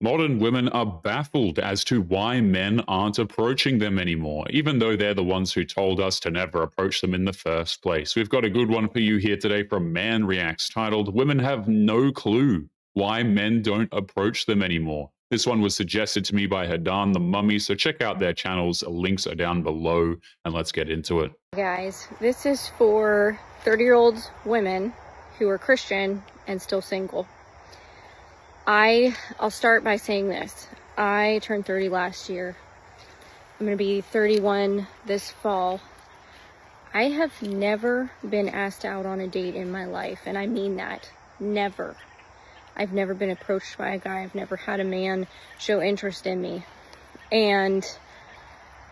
Modern women are baffled as to why men aren't approaching them anymore, even though they're the ones who told us to never approach them in the first place. We've got a good one for you here today from Man Reacts titled, Women Have No Clue Why Men Don't Approach Them Anymore. This one was suggested to me by Hadan the Mummy, so check out their channels. Links are down below, and let's get into it. Guys, this is for 30-year-old women who are Christian and still single. I'll start by saying this. I turned 30 last year. I'm going to be 31 this fall. I have never been asked out on a date in my life, and I mean that. Never. I've never been approached by a guy. I've never had a man show interest in me. And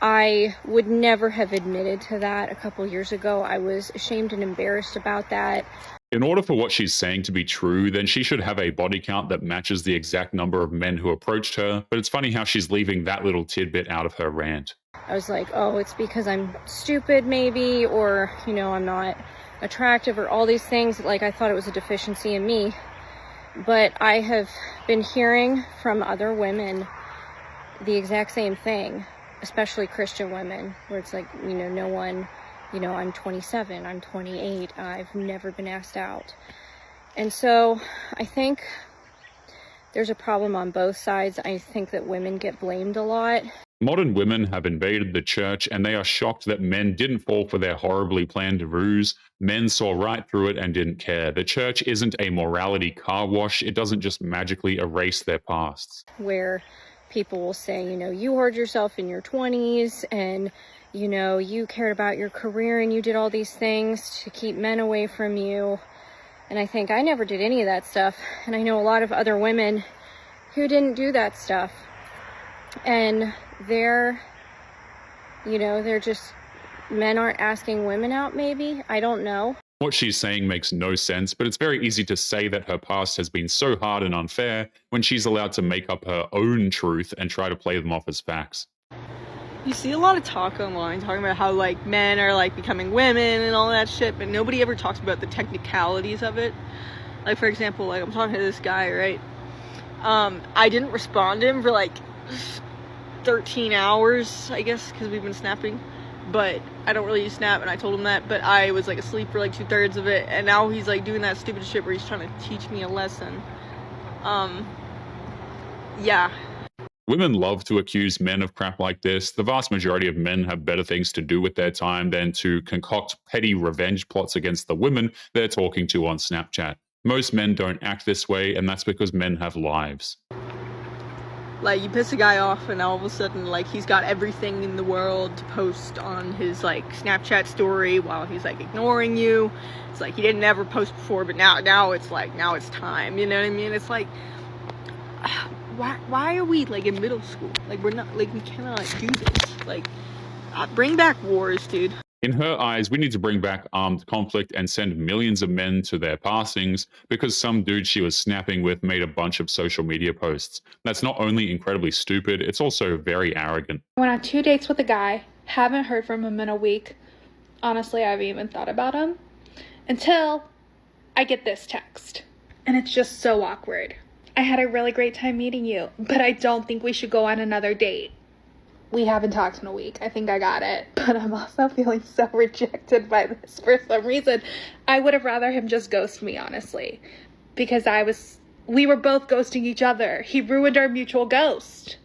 I would never have admitted to that a couple years ago. I was ashamed and embarrassed about that. In order for what she's saying to be true, then she should have a body count that matches the exact number of men who approached her, but it's funny how she's leaving that little tidbit out of her rant. I was like, oh, it's because I'm stupid maybe, or, I'm not attractive, or all these things. Like, I thought it was a deficiency in me. But I have been hearing from other women the exact same thing, especially Christian women, where it's like, no one... I'm 27, I'm 28, I've never been asked out. And so I think there's a problem on both sides. I think that women get blamed a lot. Modern women have invaded the church, and they are shocked that men didn't fall for their horribly planned ruse. Men saw right through it and didn't care. The church isn't a morality car wash. It doesn't just magically erase their pasts. Where people will say, you hurt yourself in your 20s, and you cared about your career and you did all these things to keep men away from you. And I think I never did any of that stuff. And I know a lot of other women who didn't do that stuff. And they're just, men aren't asking women out maybe. I don't know. What she's saying makes no sense, but it's very easy to say that her past has been so hard and unfair when she's allowed to make up her own truth and try to play them off as facts. You see a lot of talk online talking about how men are becoming women and all that shit, but nobody ever talks about the technicalities of it. Like, for example, I'm talking to this guy, right? I didn't respond to him for 13 hours, I guess, because we've been snapping. But I don't really use Snap, and I told him that, but I was asleep for 2/3 of it, and now he's doing that stupid shit where he's trying to teach me a lesson. Yeah. Women love to accuse men of crap like this. The vast majority of men have better things to do with their time than to concoct petty revenge plots against the women they're talking to on Snapchat. Most men don't act this way, and that's because men have lives. You piss a guy off, and all of a sudden, he's got everything in the world to post on his, Snapchat story while he's, ignoring you. It's he didn't ever post before, but now it's now it's time, you know what I mean? It's why are we in middle school? We're not we cannot do this. Bring back wars, dude. In her eyes, we need to bring back armed conflict and send millions of men to their passings because some dude she was snapping with made a bunch of social media posts. That's not only incredibly stupid, it's also very arrogant. I went on 2 dates with a guy, haven't heard from him in a week. Honestly, I haven't even thought about him until I get this text. And it's just so awkward. I had a really great time meeting you, but I don't think we should go on another date. We haven't talked in a week. I think I got it. But I'm also feeling so rejected by this for some reason. I would have rather him just ghost me, honestly. Because we were both ghosting each other. He ruined our mutual ghost.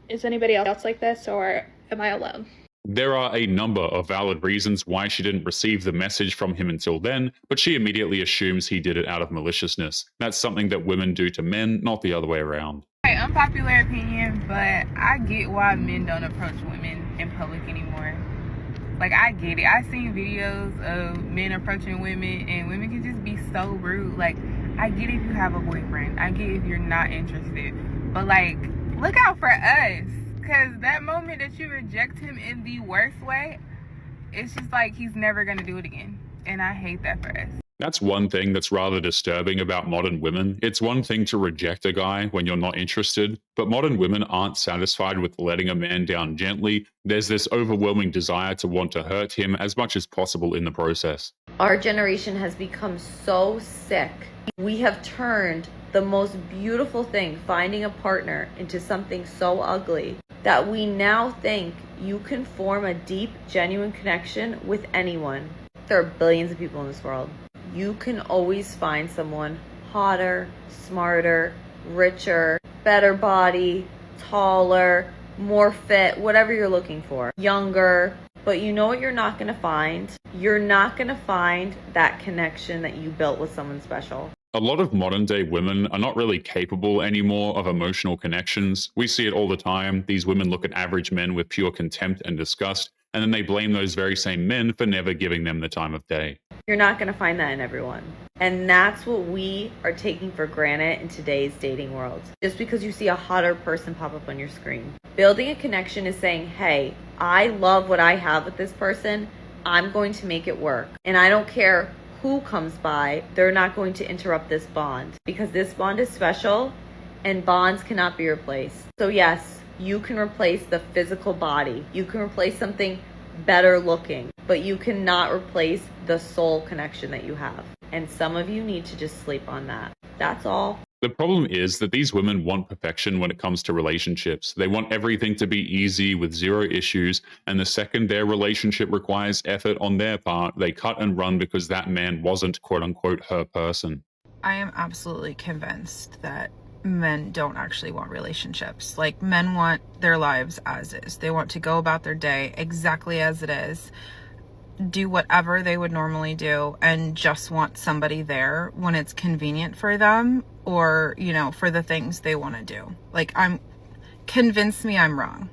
Is anybody else like this, or am I alone? There are a number of valid reasons why she didn't receive the message from him until then, but she immediately assumes he did it out of maliciousness. That's something that women do to men, not the other way around. Hey, unpopular opinion, but I get why men don't approach women in public anymore. I get it. I've seen videos of men approaching women, and women can just be so rude. I get if you have a boyfriend. I get if you're not interested. But, look out for us. Because that moment that you reject him in the worst way, it's just he's never going to do it again. And I hate that for us. That's one thing that's rather disturbing about modern women. It's one thing to reject a guy when you're not interested, but modern women aren't satisfied with letting a man down gently. There's this overwhelming desire to want to hurt him as much as possible in the process. Our generation has become so sick. We have turned the most beautiful thing, finding a partner, into something so ugly that we now think you can form a deep, genuine connection with anyone. There are billions of people in this world. You can always find someone hotter, smarter, richer, better body, taller, more fit, whatever you're looking for, younger. But you know what you're not going to find? You're not going to find that connection that you built with someone special. A lot of modern day women are not really capable anymore of emotional connections. We see it all the time. These women look at average men with pure contempt and disgust, and then they blame those very same men for never giving them the time of day. You're not going to find that in everyone. And that's what we are taking for granted in today's dating world. Just because you see a hotter person pop up on your screen. Building a connection is saying, hey, I love what I have with this person. I'm going to make it work. And I don't care who comes by, they're not going to interrupt this bond. Because this bond is special and bonds cannot be replaced. So yes, you can replace the physical body. You can replace something better looking, but you cannot replace the soul connection that you have. And some of you need to just sleep on that. That's all. The problem is that these women want perfection when it comes to relationships. They want everything to be easy with zero issues, and the second their relationship requires effort on their part, they cut and run because that man wasn't quote-unquote her person. I am absolutely convinced that men don't actually want relationships. Like, men want their lives as is. They want to go about their day exactly as it is, do whatever they would normally do, and just want somebody there when it's convenient for them, or, you know, for the things they want to do. Like, convince me I'm wrong.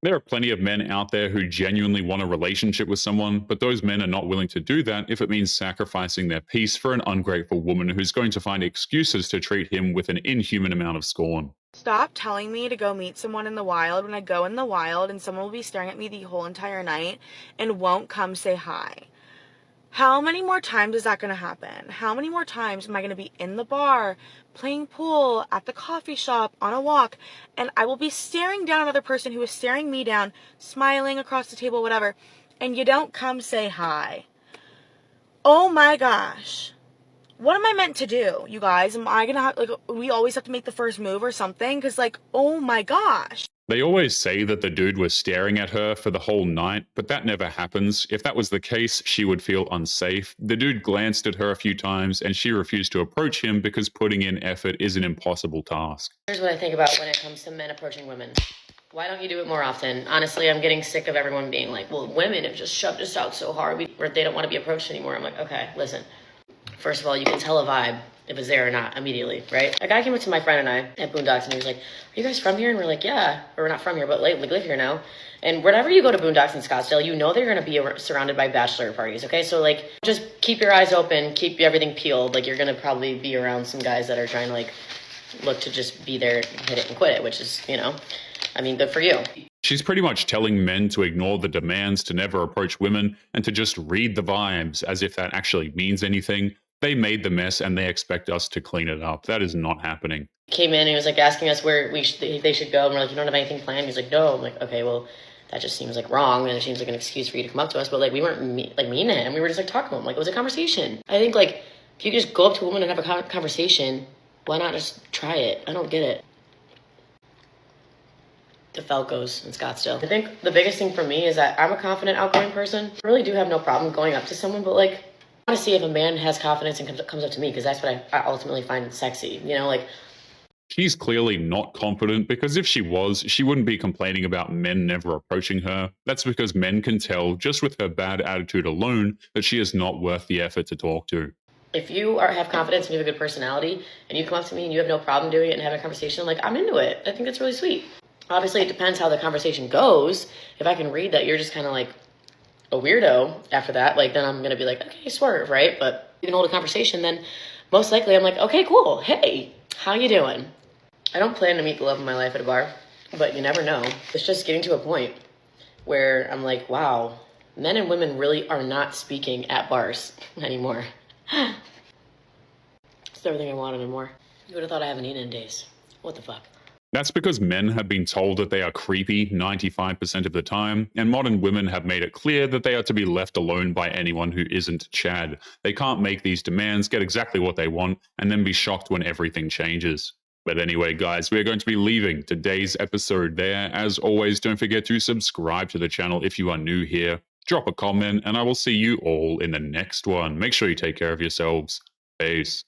There are plenty of men out there who genuinely want a relationship with someone, but those men are not willing to do that if it means sacrificing their peace for an ungrateful woman who's going to find excuses to treat him with an inhuman amount of scorn. Stop telling me to go meet someone in the wild when I go in the wild and someone will be staring at me the whole entire night and won't come say hi. How many more times is that going to happen? How many more times am I going to be in the bar, playing pool, at the coffee shop, on a walk, and I will be staring down another person who is staring me down, smiling across the table, whatever, and you don't come say hi? Oh my gosh. What am I meant to do, you guys? Am I going to have, like, we always have to make the first move or something? Because, like, oh my gosh. They always say that the dude was staring at her for the whole night, but that never happens. If that was the case, she would feel unsafe. The dude glanced at her a few times, and she refused to approach him because putting in effort is an impossible task. Here's what I think about when it comes to men approaching women. Why don't you do it more often? Honestly, I'm getting sick of everyone being like, well, women have just shoved us out so hard where they don't want to be approached anymore. I'm like, okay, listen. First of all, you can tell a vibe if it's there or not immediately, right? A guy came up to my friend and I at Boondocks and he was like, are you guys from here? And we're like, yeah. Or we're not from here, but like, we live here now. And whenever you go to Boondocks in Scottsdale, you know they're going to be surrounded by bachelor parties, okay? So, like, just keep your eyes open, keep everything peeled. Like, you're going to probably be around some guys that are trying to, like, look to just be there, hit it and quit it, which is, you know, I mean, good for you. She's pretty much telling men to ignore the demands to never approach women and to just read the vibes as if that actually means anything. They made the mess and they expect us to clean it up. That is not happening. Came in and he was like asking us where they should go. And we're like, you don't have anything planned? He's like, no. I'm like, okay, well, that just seems like wrong. And it seems like an excuse for you to come up to us. But like, we weren't mean to him. We were just like talking to him. Like, it was a conversation. I think like, if you just go up to a woman and have a conversation, why not just try it? I don't get it. The Falcos in Scottsdale. I think the biggest thing for me is that I'm a confident, outgoing person. I really do have no problem going up to someone, but like, I want to see if a man has confidence and comes up to me, because that's what I ultimately find sexy. You know, like. She's clearly not confident, because if she was, she wouldn't be complaining about men never approaching her. That's because men can tell, just with her bad attitude alone, that she is not worth the effort to talk to. If you have confidence and you have a good personality, and you come up to me and you have no problem doing it and having a conversation, like, I'm into it. I think that's really sweet. Obviously, it depends how the conversation goes. If I can read that you're just kind of like a weirdo after that, like, then I'm going to be like, okay, swerve, right? But if you can hold a conversation, then most likely I'm like, okay, cool. Hey, how you doing? I don't plan to meet the love of my life at a bar, but you never know. It's just getting to a point where I'm like, wow, men and women really are not speaking at bars anymore. It's everything I wanted and more. You would have thought I haven't eaten in days. What the fuck? That's because men have been told that they are creepy 95% of the time, and modern women have made it clear that they are to be left alone by anyone who isn't Chad. They can't make these demands, get exactly what they want, and then be shocked when everything changes. But anyway, guys, we're going to be leaving today's episode there. As always, don't forget to subscribe to the channel if you are new here. Drop a comment, and I will see you all in the next one. Make sure you take care of yourselves. Peace.